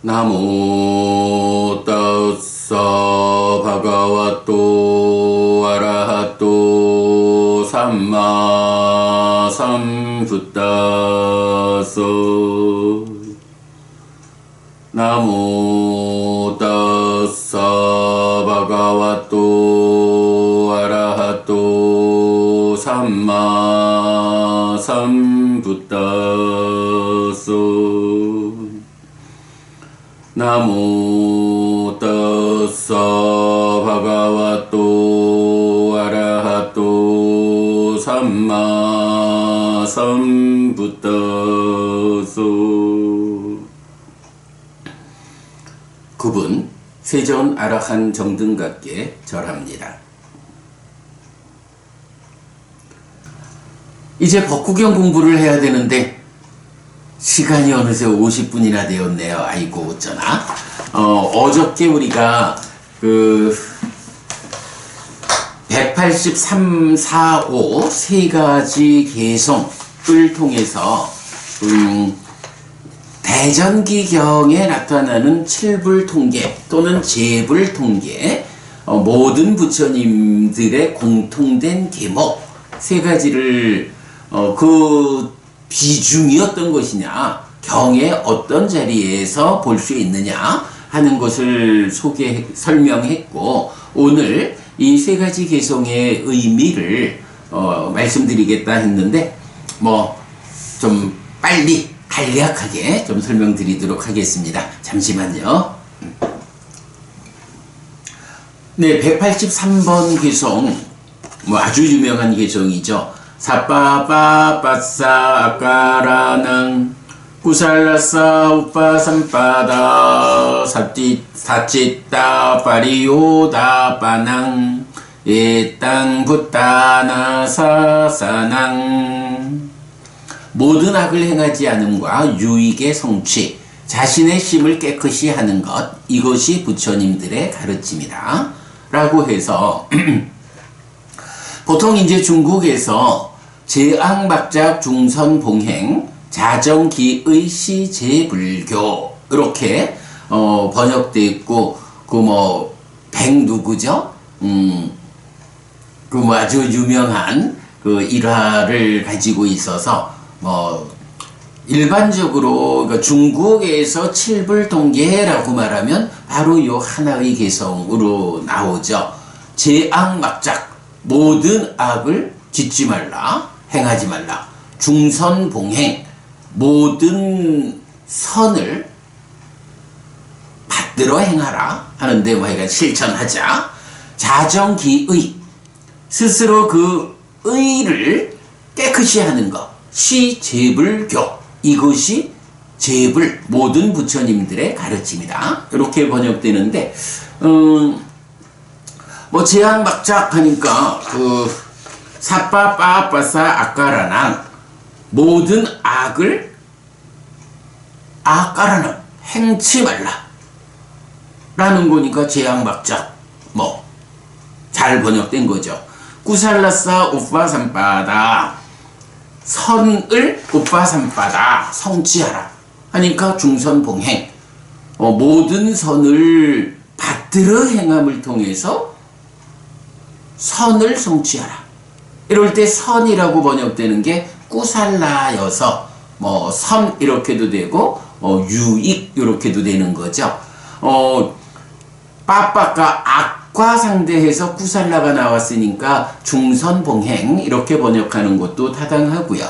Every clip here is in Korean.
나모 따스사 바가와또 아라하또 삼마 삼부따서 나모 따스사 바가와또 아라하또 삼마 삼부따서 나모 따스사 바가와또 아라하또 삼마 삼부따서. 9분 세존 아라한 정등각께 절합니다. 이제 법구경 공부를 해야 되는데 시간이 어느새 50분이나 되었네요. 아이고 어쩌나. 어저께 우리가 그 183, 4, 5 세 가지 개성을 통해서 대전기경에 나타나는 칠불통계 또는 제불통계, 모든 부처님들의 공통된 계목 세 가지를 그 비중이 어떤 것이냐, 경의 어떤 자리에서 볼 수 있느냐 하는 것을 설명했고, 오늘 이 세 가지 개성의 의미를 말씀드리겠다 했는데 좀 빨리 간략하게 좀 설명드리도록 하겠습니다. 잠시만요. 네, 183번 개성 아주 유명한 개성이죠. 사빠빠빠싸 아까라낭 구살라싸 우빠삼빠다 사찌따 파리오다 빠낭 에땅 붓다나 사사낭. 모든 악을 행하지 않음과 유익의 성취, 자신의 심을 깨끗이 하는 것, 이것이 부처님들의 가르침이다 라고 해서 보통 이제 중국에서 제악막작 중선봉행 자정기의 시제불교 이렇게 번역되어 있고, 백 누구죠? 아주 유명한 그 일화를 가지고 있어서 일반적으로 중국에서 칠불통계라고 말하면 바로 요 하나의 개성으로 나오죠. 제악막작, 모든 악을 짓지 말라, 행하지 말라. 중선봉행, 모든 선을 받들어 행하라 하는데 하여간 실천하자. 자정기의, 스스로 그 의를 깨끗이 하는 것, 시제불교, 이것이 제불, 모든 부처님들의 가르침이다 이렇게 번역되는데, 제악막작 하니까 사빠빠빠싸 아까라낭, 모든 악을 아까라낭, 행치 말라 라는 거니까 제악막작 잘 번역된 거죠. 구살라싸 우빠삼빠다, 선을 우빠삼빠다, 성취하라 하니까 중선봉행, 모든 선을 받들어 행함을 통해서 선을 성취하라. 이럴 때 선이라고 번역되는 게 꾸살라여서 선 이렇게도 되고 유익 이렇게도 되는 거죠. 빠빠가 악과 상대해서 꾸살라가 나왔으니까 중선봉행 이렇게 번역하는 것도 타당하고요.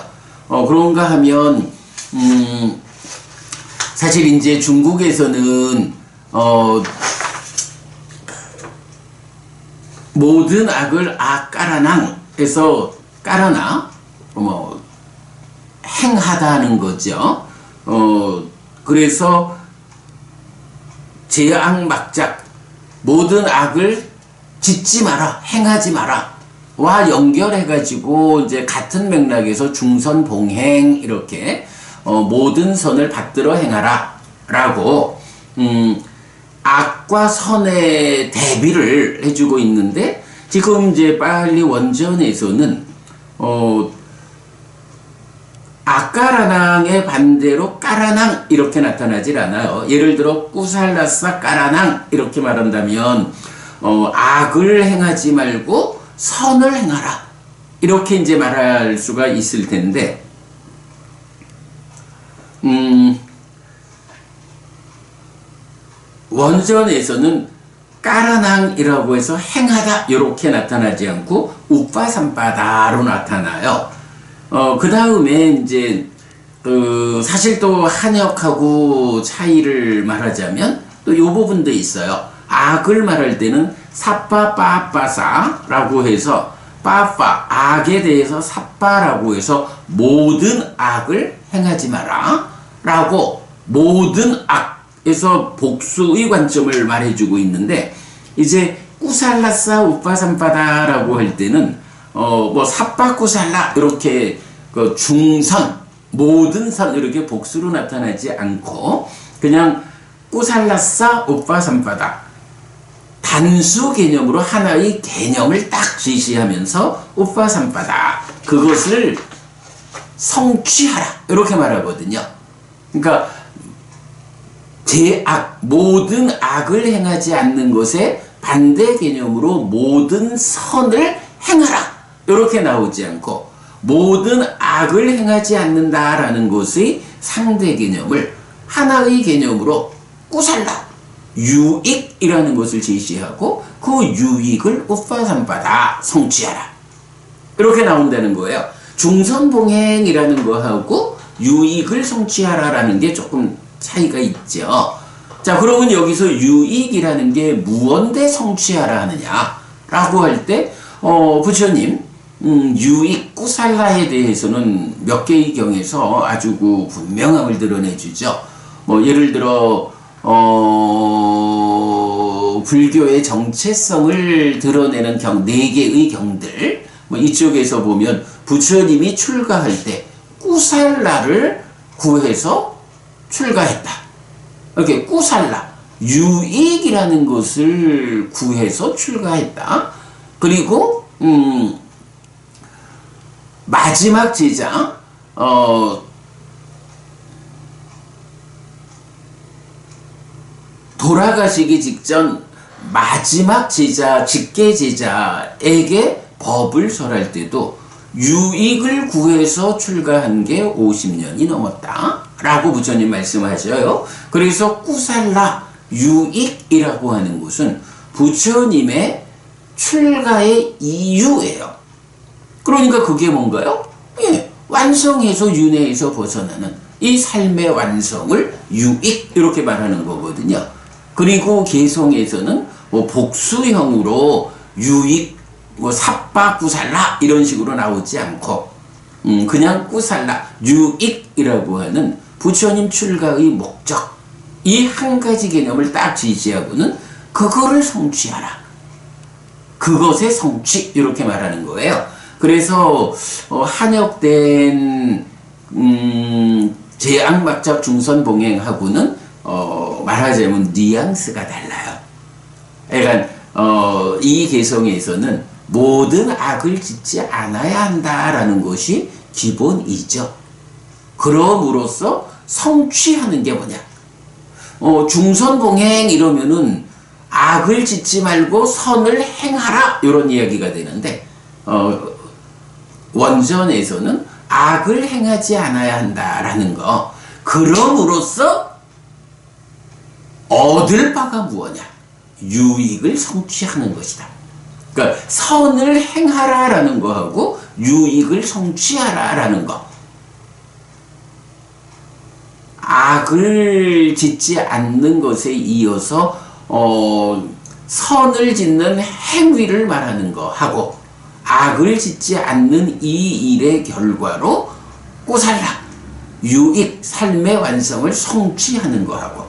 그런가 하면 사실 이제 중국에서는 모든 악을 아까라낭 해서 까라나 행하다는 거죠. 그래서 제악막작, 모든 악을 짓지 마라, 행하지 마라 와 연결해가지고 이제 같은 맥락에서 중선봉행 이렇게 모든 선을 받들어 행하라 라고 악과 선의 대비를 해주고 있는데, 지금 이제 빨리 원전에서는 아까라낭의 반대로 까라낭 이렇게 나타나질 않아요. 예를 들어 꾸살라싸 까라낭 이렇게 말한다면 악을 행하지 말고 선을 행하라 이렇게 이제 말할 수가 있을 텐데 원전에서는 까라낭이라고 해서 행하다 이렇게 나타나지 않고 우빠삼빠다로 나타나요. 그 다음에 이제 사실 또 한역하고 차이를 말하자면 또 이 부분도 있어요. 악을 말할 때는 사빠빠빠사라고 해서 빠빠 악에 대해서 사빠라고 해서 모든 악을 행하지 마라 라고 모든 악에서 복수의 관점을 말해주고 있는데 이제 꾸살라싸 우빠삼빠다라고 할 때는 뭐 사빠꾸살라 이렇게 그 중선 모든 선 이렇게 복수로 나타나지 않고 그냥 꾸살라싸 우빠삼빠다 단수 개념으로 하나의 개념을 딱 제시하면서 우빠삼빠다 그것을 성취하라 이렇게 말하거든요. 그러니까 제악 모든 악을 행하지 않는 것에 반대 개념으로 모든 선을 행하라 이렇게 나오지 않고 모든 악을 행하지 않는다라는 것의 상대 개념을 하나의 개념으로 꾸살라 유익이라는 것을 제시하고 그 유익을 우빠삼빠다 성취하라 이렇게 나온다는 거예요. 중선봉행이라는 거하고 유익을 성취하라라는 게 조금 차이가 있죠. 자, 그러면 여기서 유익이라는 게 무언데 성취하라 하느냐라고 할 때 부처님 유익 꾸살라에 대해서는 몇 개의 경에서 아주 그 분명함을 드러내주죠. 뭐 예를 들어 불교의 정체성을 드러내는 경 4개의 경들 뭐 이쪽에서 보면 부처님이 출가할 때 꾸살라를 구해서 출가했다. 이렇게 꾸살라 유익이라는 것을 구해서 출가했다. 그리고 마지막 제자 돌아가시기 직전 마지막 제자 직계 제자에게 법을 설할 때도 유익을 구해서 출가한 게 50년이 넘었다 라고 부처님 말씀하셔요. 그래서 꾸살라 유익이라고 하는 것은 부처님의 출가의 이유예요. 그러니까 그게 뭔가요? 예, 완성해서 윤회에서 벗어나는 이 삶의 완성을 유익 이렇게 말하는 거거든요. 그리고 개성에서는 뭐 복수형으로 유익 뭐 삽바 꾸살라 이런 식으로 나오지 않고 그냥 꾸살라 유익이라고 하는 부처님 출가의 목적 이 한 가지 개념을 딱 제시하고는 그거를 성취하라 그것의 성취 이렇게 말하는 거예요. 그래서 한역된 제악막잡 중선봉행하고는 말하자면 뉘앙스가 달라요. 그러니까 이 개성에서는 모든 악을 짓지 않아야 한다라는 것이 기본이죠. 그럼으로써 성취하는 게 뭐냐? 중선봉행 이러면은 악을 짓지 말고 선을 행하라 이런 이야기가 되는데 원전에서는 악을 행하지 않아야 한다라는 거 그럼으로써 얻을 바가 무엇냐? 유익을 성취하는 것이다. 그러니까 선을 행하라라는 거하고 유익을 성취하라라는 거 악을 짓지 않는 것에 이어서 선을 짓는 행위를 말하는 거하고 악을 짓지 않는 이 일의 결과로 꾸살라 유익 삶의 완성을 성취하는 거하고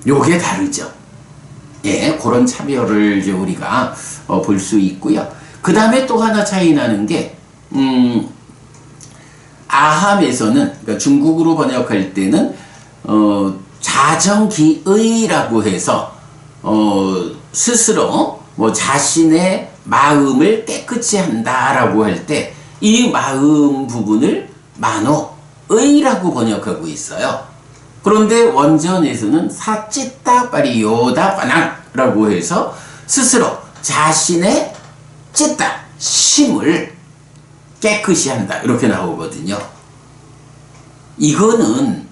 요게 다르죠. 예, 그런 차별을 이제 우리가 볼 수 있고요. 그 다음에 또 하나 차이 나는 게 아함에서는 그러니까 중국으로 번역할 때는 자정기의라고 해서 스스로 뭐 자신의 마음을 깨끗이 한다라고 할 때 이 마음 부분을 만호의라고 번역하고 있어요. 그런데 원전에서는 사찌따 빠리요다 바낭라고 해서 스스로 자신의 찌따 심을 깨끗이 한다 이렇게 나오거든요. 이거는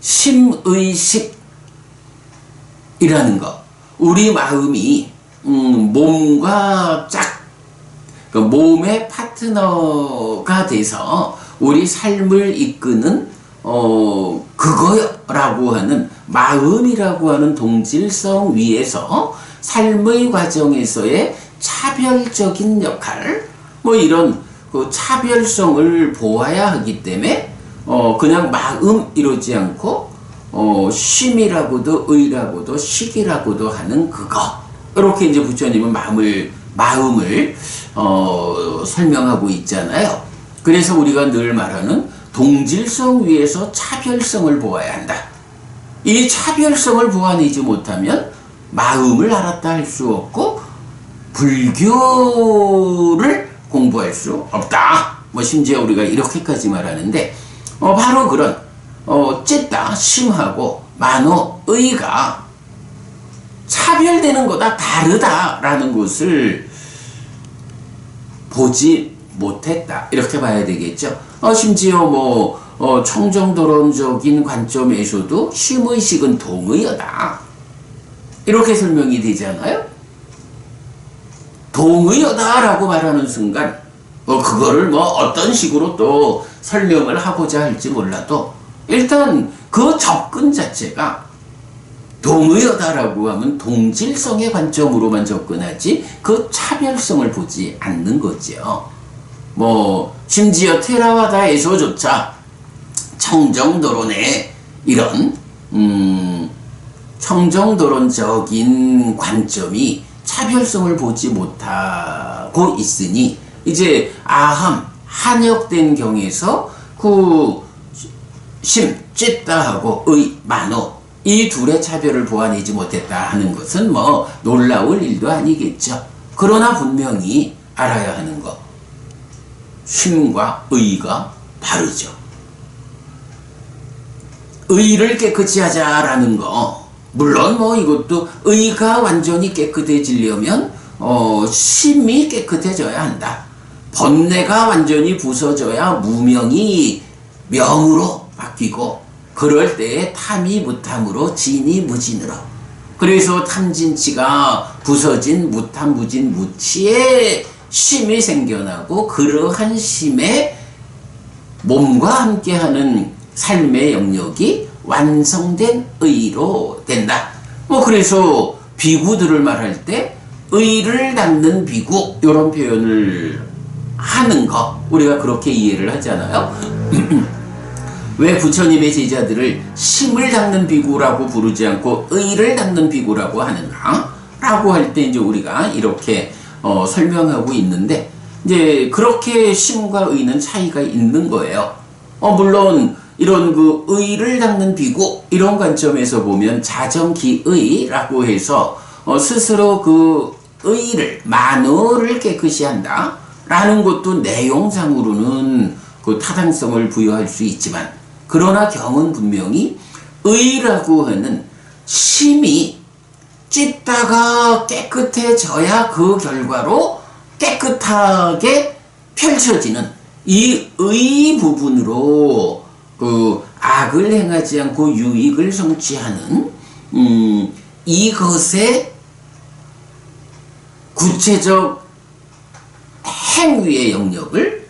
심의식이라는 거, 우리 마음이 몸과 그 몸의 파트너가 돼서 우리 삶을 이끄는 그거라고 하는 마음이라고 하는 동질성 위에서 삶의 과정에서의 차별적인 역할, 뭐 이런 그 차별성을 보아야 하기 때문에 그냥 마음 이러지 않고 쉼이라고도 의라고도 식이라고도 하는 그거, 이렇게 이제 부처님은 마음을 설명하고 있잖아요. 그래서 우리가 늘 말하는 동질성 위에서 차별성을 보아야 한다. 이 차별성을 보아내지 못하면 마음을 알았다 할 수 없고 불교를 공부할 수 없다. 뭐 심지어 우리가 이렇게까지 말하는데 바로 그런 찌따 심하고 만호의가 차별되는 거다, 다르다라는 것을 보지 못했다 이렇게 봐야 되겠죠. 심지어 뭐 청정도론적인 관점에서도 쉼의식은 동의어다 이렇게 설명이 되잖아요. 동의어다라고 말하는 순간 그거를 뭐 어떤 식으로 또 설명을 하고자 할지 몰라도 일단 그 접근 자체가 동의어다라고 하면 동질성의 관점으로만 접근하지 그 차별성을 보지 않는 거죠. 뭐 심지어 테라와다에서조차 청정도론의 이런 청정도론적인 관점이 차별성을 보지 못하고 있으니 이제 아함 한역된 경에서 그 심, 찌따하고 의, 만호 이 둘의 차별을 보아내지 못했다 하는 것은 뭐 놀라울 일도 아니겠죠. 그러나 분명히 알아야 하는 것, 쉼과 의가 다르죠. 의를 깨끗이 하자라는 거, 물론 뭐 이것도 의가 완전히 깨끗해지려면 심이 깨끗해져야 한다. 번뇌가 완전히 부서져야 무명이 명으로 바뀌고, 그럴 때에 탐이 무탐으로 진이 무진으로, 그래서 탐진치가 부서진 무탐 무진 무치의 심이 생겨나고, 그러한 심에 몸과 함께하는 삶의 영역이 완성된 의로 된다. 뭐 그래서 비구들을 말할 때 의를 닦는 비구 이런 표현을 하는 거 우리가 그렇게 이해를 하잖아요. 왜 부처님의 제자들을 심을 닦는 비구라고 부르지 않고 의를 닦는 비구라고 하는가? 라고 할 때 이제 우리가 이렇게 설명하고 있는데, 이제 그렇게 심과 의는 차이가 있는 거예요. 물론 이런 그 의를 닦는 비구 이런 관점에서 보면 자정기의라고 해서 스스로 그 의를 만어를 깨끗이 한다 라는 것도 내용상으로는 그 타당성을 부여할 수 있지만, 그러나 경은 분명히 의라고 하는 심이 찢다가 깨끗해져야 그 결과로 깨끗하게 펼쳐지는 이 의 부분으로 그 악을 행하지 않고 유익을 성취하는 이것의 구체적 행위의 영역을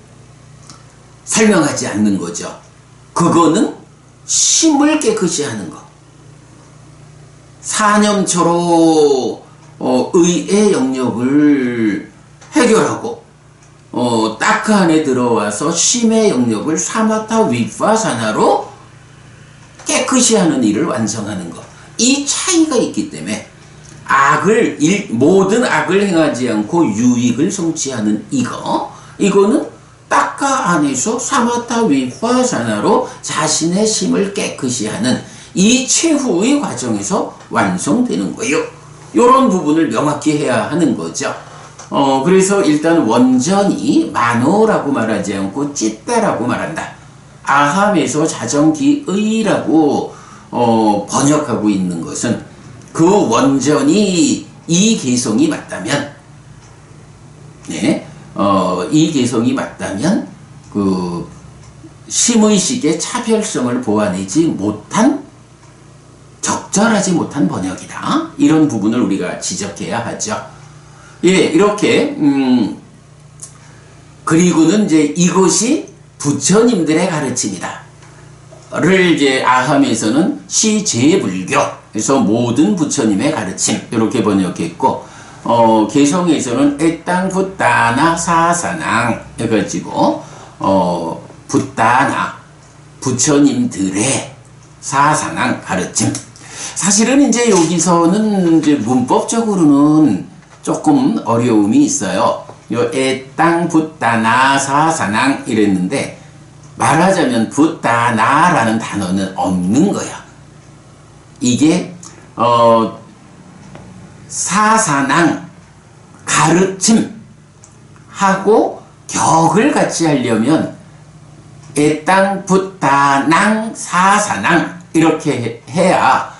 설명하지 않는 거죠. 그거는 심을 깨끗이 하는 것. 사념초로 의의 영역을 해결하고 따카 안에 들어와서 심의 영역을 사마타 위파사나로 깨끗이 하는 일을 완성하는 것. 이 차이가 있기 때문에 모든 악을 행하지 않고 유익을 성취하는 이거는 따카 안에서 사마타 위파사나로 자신의 심을 깨끗이 하는 이 최후의 과정에서 완성되는 거예요. 이런 부분을 명확히 해야 하는 거죠. 그래서 일단 원전이 만호라고 말하지 않고 찢다라고 말한다. 아함에서 자정기의라고 번역하고 있는 것은 그 원전이 이 개성이 맞다면, 네, 이 개성이 맞다면 그 심의식의 차별성을 보완하지 못한, 적절하지 못한 번역이다. 이런 부분을 우리가 지적해야 하죠. 예, 이렇게 그리고는 이제 이것이 부처님들의 가르침이다. 를 이제 아함에서는 시제불교, 그래서 모든 부처님의 가르침 이렇게 번역했고, 개성에서는 애땅 붓다나 사사낭 해가지고 붓다나 부처님들의 사사낭 가르침. 사실은 이제 여기서는 이제 문법적으로는 조금 어려움이 있어요. 요 애땅 붓다나 사사낭 이랬는데, 말하자면 붓다나라는 단어는 없는 거야. 이게 사사낭 가르침하고 격을 같이 하려면 애땅 붓다낭 사사낭 이렇게 해야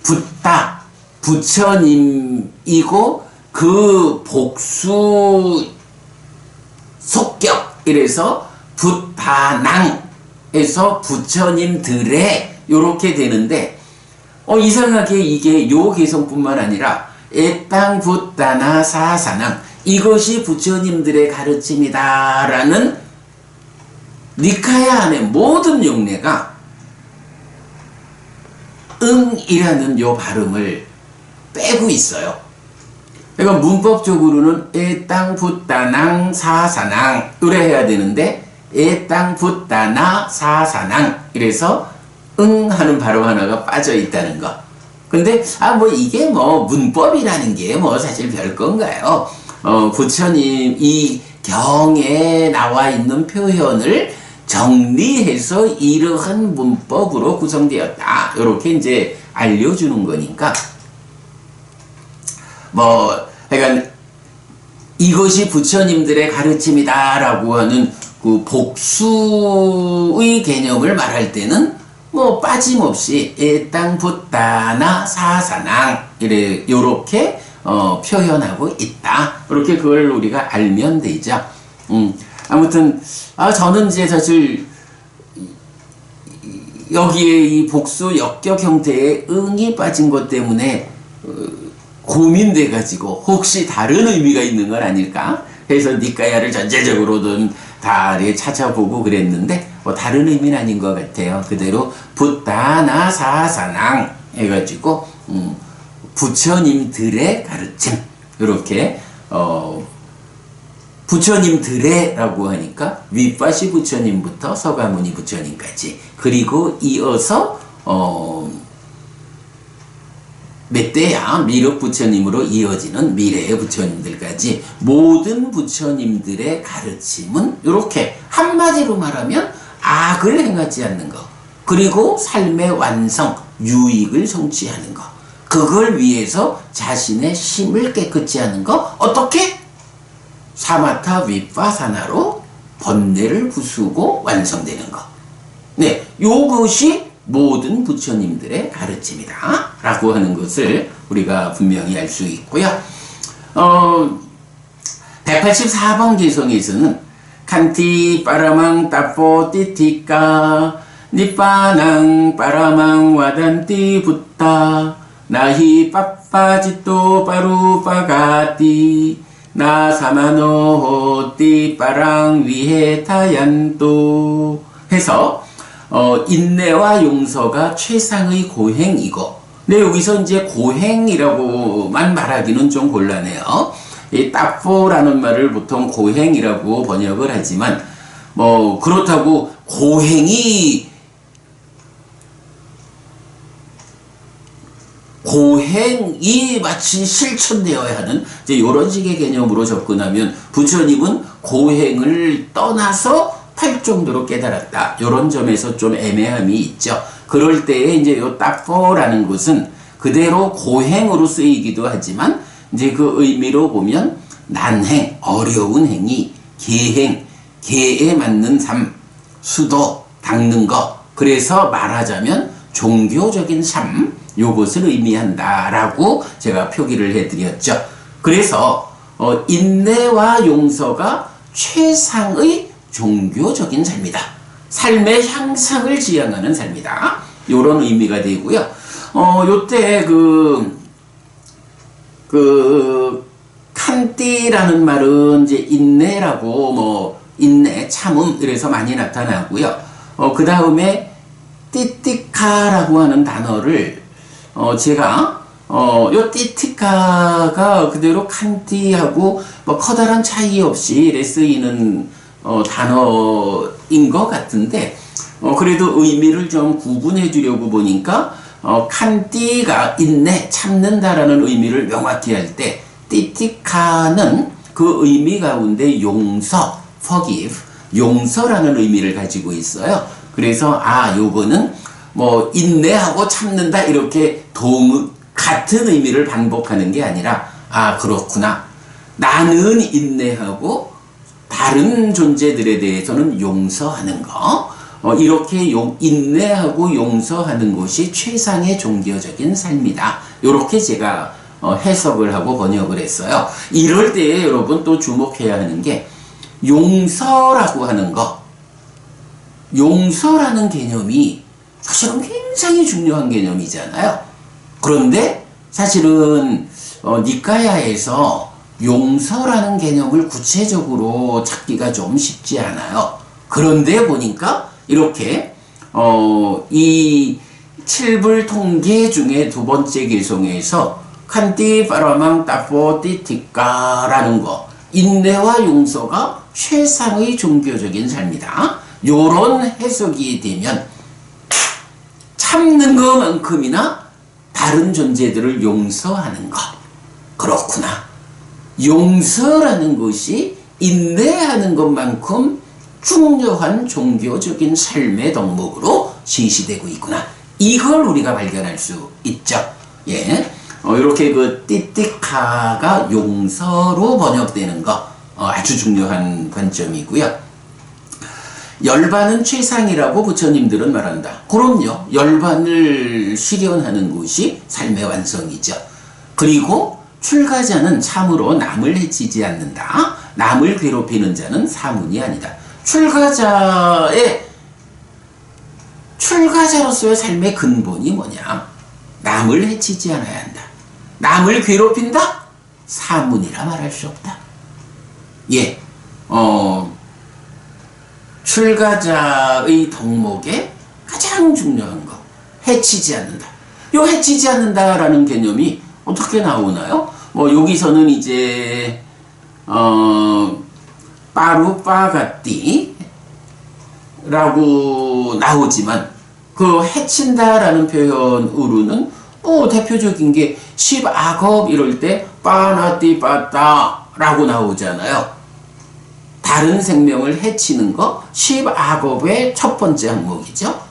붓다 부처님이고 그 복수 속격 이래서 붓다낭에서 부처님들의 요렇게 되는데, 이상하게 이게 요 개성뿐만 아니라 애땅 붓다나 사사낭, 이것이 부처님들의 가르침이다 라는 니카야 안의 모든 용례가 응이라는 요 발음을 빼고 있어요. 그러니까 문법적으로는 애땅 붓다낭 사사낭 이래 해야 되는데, 애땅 붓다나 사사낭 이래서 응 하는 발음 하나가 빠져 있다는 거. 근데 뭐 이게 뭐 문법이라는 게 뭐 사실 별 건가요? 부처님 이 경에 나와 있는 표현을 정리해서 이러한 문법으로 구성되었다, 이렇게 이제 알려주는 거니까, 그러니까 이것이 부처님들의 가르침이다라고 하는 그 복수의 개념을 말할 때는 뭐 빠짐없이 애땅 붓다나 사사낭 요렇게 표현하고 있다. 그렇게 그걸 우리가 알면 되죠. 아무튼 저는 이제 사실 여기에 이 복수 역격 형태의 응이 빠진 것 때문에 고민돼 가지고 혹시 다른 의미가 있는 건 아닐까 해서 니까야를 전체적으로든 다 찾아보고 그랬는데 다른 의미는 아닌 것 같아요. 그대로 붓다나 사사낭 해가지고 부처님들의 가르침, 이렇게 부처님들의 라고 하니까 윗바시 부처님부터 서가모니 부처님까지, 그리고 이어서 멧대야 미륵 부처님으로 이어지는 미래의 부처님들까지 모든 부처님들의 가르침은 이렇게 한마디로 말하면 악을 행하지 않는 것, 그리고 삶의 완성, 유익을 성취하는 것, 그걸 위해서 자신의 심을 깨끗이 하는 것, 어떻게? 사마타 윗바사나로 번뇌를 부수고 완성되는 것. 네, 요것이 모든 부처님들의 가르침이다 라고 하는 것을 우리가 분명히 알 수 있고요. 184번 개성에서는 칸티 빠라망 따포 띠티까 니빠낭 빠라망 와단띠 붓다 나히 빠빠지또 빠루빠가띠 나 사마노 띠 빠랑 위해 타얀또 해서 인내와 용서가 최상의 고행이고, 근데 여기서 이제 고행이라고만 말하기는 좀 곤란해요. 이 따포라는 말을 보통 고행이라고 번역을 하지만, 그렇다고 고행이 마치 실천되어야 하는 이제 이런 식의 개념으로 접근하면 부처님은 고행을 떠나서 팔 정도로 깨달았다, 이런 점에서 좀 애매함이 있죠. 그럴 때에 이제 요 따포라는 것은 그대로 고행으로 쓰이기도 하지만 이제 그 의미로 보면 난행, 어려운 행위, 계행, 계에 맞는 삶, 수도, 닦는 것. 그래서 말하자면 종교적인 삶, 요것을 의미한다라고 제가 표기를 해드렸죠. 그래서 인내와 용서가 최상의 종교적인 삶이다. 삶의 향상을 지향하는 삶이다. 요런 의미가 되고요. 요때 칸띠라는 말은 이제 인내라고 인내, 참음 이래서 많이 나타나고요. 그 다음에 띠띠카라고 하는 단어를 제가 요 띠띠카가 그대로 칸띠하고 커다란 차이 없이 쓰이는 단어인 것 같은데 그래도 의미를 좀 구분해 주려고 보니까 칸띠가 인내, 참는다라는 의미를 명확히 할 때 띠띠카는 그 의미 가운데 용서, forgive, 용서라는 의미를 가지고 있어요. 그래서 요거는 인내하고 참는다 이렇게 같은 의미를 반복하는 게 아니라 그렇구나. 나는 인내하고 다른 존재들에 대해서는 용서하는 거. 이렇게 인내하고 용서하는 것이 최상의 종교적인 삶이다. 이렇게 제가 해석을 하고 번역을 했어요. 이럴 때에 여러분 또 주목해야 하는 게 용서라고 하는 거. 용서라는 개념이 사실은 굉장히 중요한 개념이잖아요. 그런데 사실은 니까야에서 용서라는 개념을 구체적으로 찾기가 좀 쉽지 않아요. 그런데 보니까 이렇게 이 7불 통계 중에 두 번째 개송에서 칸띠 파라망 따포 띠티까라는 거, 인내와 용서가 최상의 종교적인 삶이다. 요런 해석이 되면 참는 것만큼이나 다른 존재들을 용서하는 것. 그렇구나. 용서라는 것이 인내하는 것만큼 중요한 종교적인 삶의 덕목으로 실시되고 있구나. 이걸 우리가 발견할 수 있죠. 예. 이렇게 띠띠카가 용서로 번역되는 거 아주 중요한 관점이고요. 열반은 최상이라고 부처님들은 말한다. 그럼요. 열반을 실현하는 것이 삶의 완성이죠. 그리고 출가자는 참으로 남을 해치지 않는다. 남을 괴롭히는 자는 사문이 아니다. 출가자로서의 삶의 근본이 뭐냐? 남을 해치지 않아야 한다. 남을 괴롭힌다? 사문이라 말할 수 없다. 예, 출가자의 덕목에 가장 중요한 거, 해치지 않는다. 요 해치지 않는다라는 개념이 어떻게 나오나요? 여기서는 이제 빠루빠가띠라고 나오지만 그 해친다라는 표현으로는 대표적인 게 십악업 이럴 때 빠나띠빠따라고 나오잖아요. 다른 생명을 해치는 거 십악업의 첫 번째 항목이죠.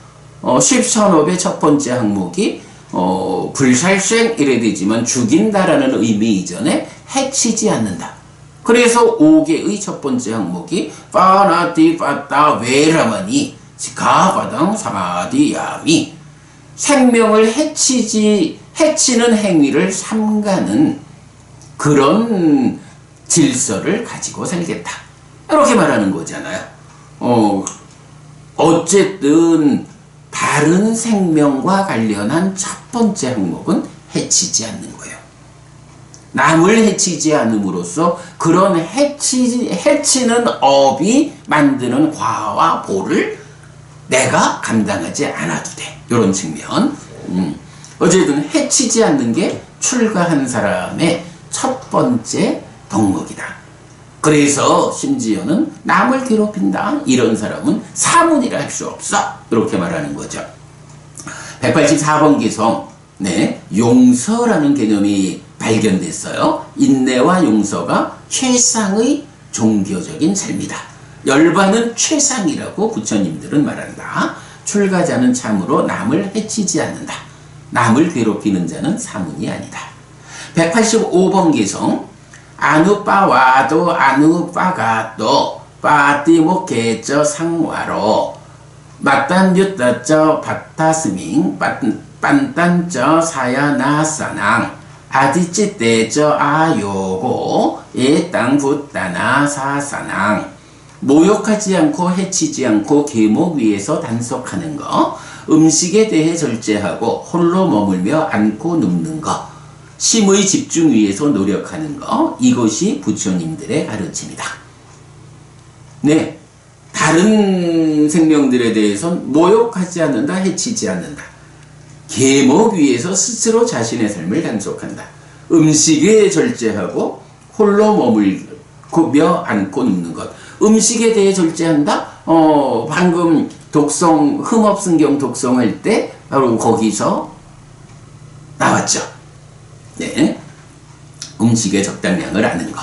십선업의 첫 번째 항목이 불살생 이래 되지만 죽인다라는 의미 이전에 해치지 않는다. 그래서 5개의 첫 번째 항목이 파나티 파따 웨라마니 시카바당 사마디야미, 생명을 해치는 행위를 삼가는 그런 질서를 가지고 살겠다. 이렇게 말하는 거잖아요. 어쨌든 다른 생명과 관련한 첫 번째 항목은 해치지 않는 거예요. 남을 해치지 않음으로써 그런 해치는 업이 만드는 과와 보를 내가 감당하지 않아도 돼. 이런 측면. 어쨌든 해치지 않는 게 출가한 사람의 첫 번째 덕목이다. 그래서 심지어는 남을 괴롭힌다. 이런 사람은 사문이라 할 수 없어. 이렇게 말하는 거죠. 184번 기성, 용서라는 개념이 발견됐어요. 인내와 용서가 최상의 종교적인 삶이다. 열반은 최상이라고 부처님들은 말한다. 출가자는 참으로 남을 해치지 않는다. 남을 괴롭히는 자는 사문이 아니다. 185번 기성. 아누빠와도 아누빠가또 빠띠모케저 상와로 맞단유따저 바타스밍 빤딴저 사야나사낭 아디찌떼저 아요고 예땅붓다나 사사낭. 모욕하지 않고 해치지 않고 계목 위에서 단속하는 거, 음식에 대해 절제하고 홀로 머물며 앉고 눕는 거, 심의 집중 위에서 노력하는 거, 이것이 부처님들의 가르침이다. 네, 다른 생명들에 대해서는 모욕하지 않는다, 해치지 않는다. 계목 위에서 스스로 자신의 삶을 단속한다. 음식에 절제하고 홀로 머물며 앉고 눕는 것. 음식에 대해 절제한다? 방금 독성, 흠업승경 독성할 때 바로 거기서 나왔죠. 네. 음식의 적당량을 아는 거.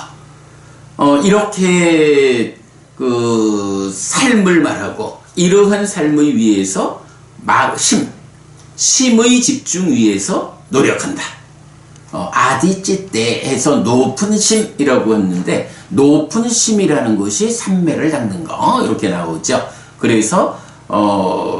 이렇게 그 삶을 말하고 이러한 삶을 위해서 심의 집중 위해서 노력한다. 아디찌떼에서 높은 심이라고 했는데 높은 심이라는 것이 삼매를 닦는 거 이렇게 나오죠. 그래서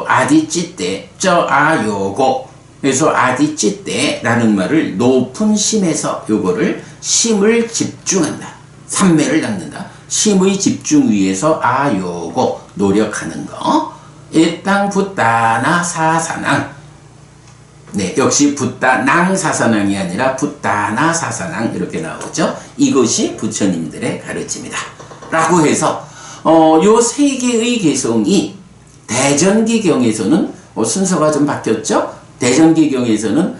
아디찌떼 저 아요고 그래서 아디찌떼라는 말을 높은 심에서 요거를 심을 집중한다. 삼매를 닦는다. 심의 집중 위해서 아요고 노력하는 거. 에땅 붓다나 사사낭. 네, 역시 붓다낭 사사낭이 아니라 붓다나 사사낭 이렇게 나오죠. 이것이 부처님들의 가르침이다. 라고 해서 요 세 개의 개성이 대전기경에서는 순서가 좀 바뀌었죠. 대전기경에서는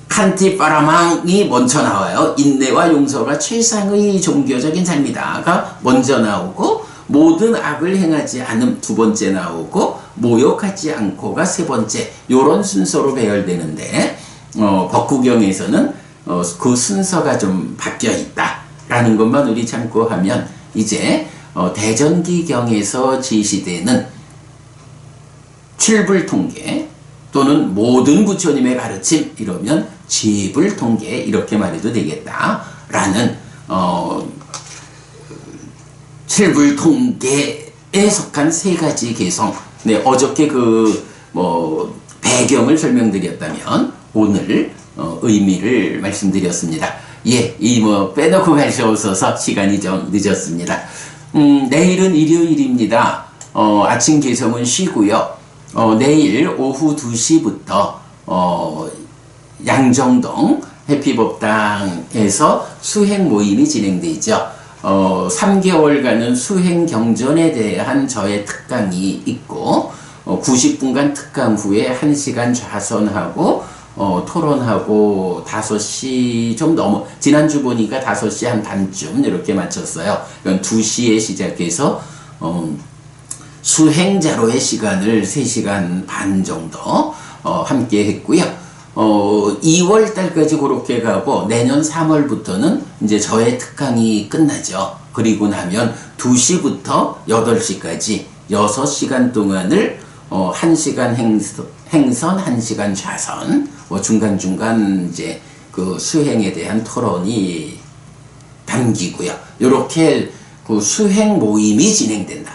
백칸티빠라망이 먼저 나와요. 인내와 용서가 최상의 종교적인 삶이다가 먼저 나오고 모든 악을 행하지 않음 두 번째 나오고 모욕하지 않고가 세 번째 요런 순서로 배열되는데 법구경에서는 그 순서가 좀 바뀌어 있다라는 것만 우리 참고하면 이제 대전기경에서 제시되는 칠불통계 또는 모든 부처님의 가르침 이러면 지불통계 이렇게 말해도 되겠다라는 칠불통계에 속한 세 가지 개성. 네, 어저께 배경을 설명드렸다면 오늘 의미를 말씀드렸습니다. 예, 빼놓고 갈 수 없어서 시간이 좀 늦었습니다. 내일은 일요일입니다. 아침 개성은 쉬고요. 내일 오후 2시부터 양정동 해피법당에서 수행 모임이 진행되죠. 3개월간은 수행 경전에 대한 저의 특강이 있고 90분간 특강 후에 1시간 좌선하고 토론하고 5시 좀 넘어 지난주 보니까 5시 한 반쯤 이렇게 마쳤어요. 2시에 시작해서 수행자로의 시간을 3시간 반 정도 함께 했고요. 2월 달까지 그렇게 가고 내년 3월부터는 이제 저의 특강이 끝나죠. 그리고 나면 2시부터 8시까지 6시간 동안을 1시간 행선, 1시간 좌선, 중간중간 이제 그 수행에 대한 토론이 담기고요. 이렇게 그 수행 모임이 진행된다.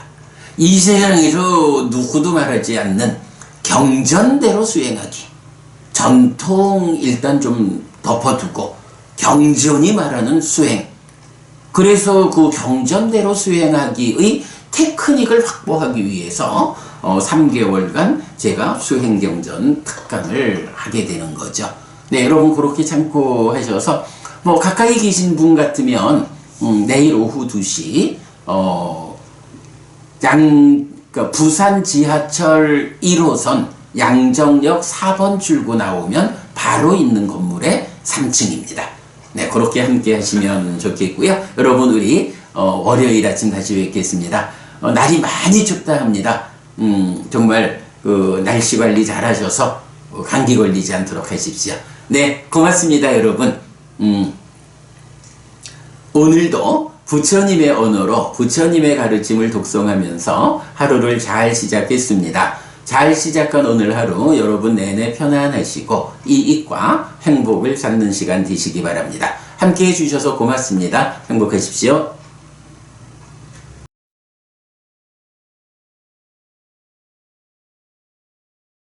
이 세상에서 누구도 말하지 않는 경전대로 수행하기. 전통 일단 좀 덮어두고 경전이 말하는 수행. 그래서 그 경전대로 수행하기의 테크닉을 확보하기 위해서 3개월간 제가 수행경전 특강을 하게 되는 거죠. 네, 여러분 그렇게 참고하셔서 가까이 계신 분 같으면 내일 오후 2시 부산 지하철 1호선 양정역 4번 출구 나오면 바로 있는 건물의 3층입니다. 네, 그렇게 함께 하시면 좋겠고요. 여러분 우리 월요일 아침 다시 뵙겠습니다. 날이 많이 춥다 합니다. 정말 그 날씨 관리 잘 하셔서 감기 걸리지 않도록 하십시오. 네, 고맙습니다, 여러분. 오늘도 부처님의 언어로 부처님의 가르침을 독송하면서 하루를 잘 시작했습니다. 잘 시작한 오늘 하루 여러분 내내 편안하시고 이익과 행복을 찾는 시간 되시기 바랍니다. 함께 해주셔서 고맙습니다. 행복하십시오.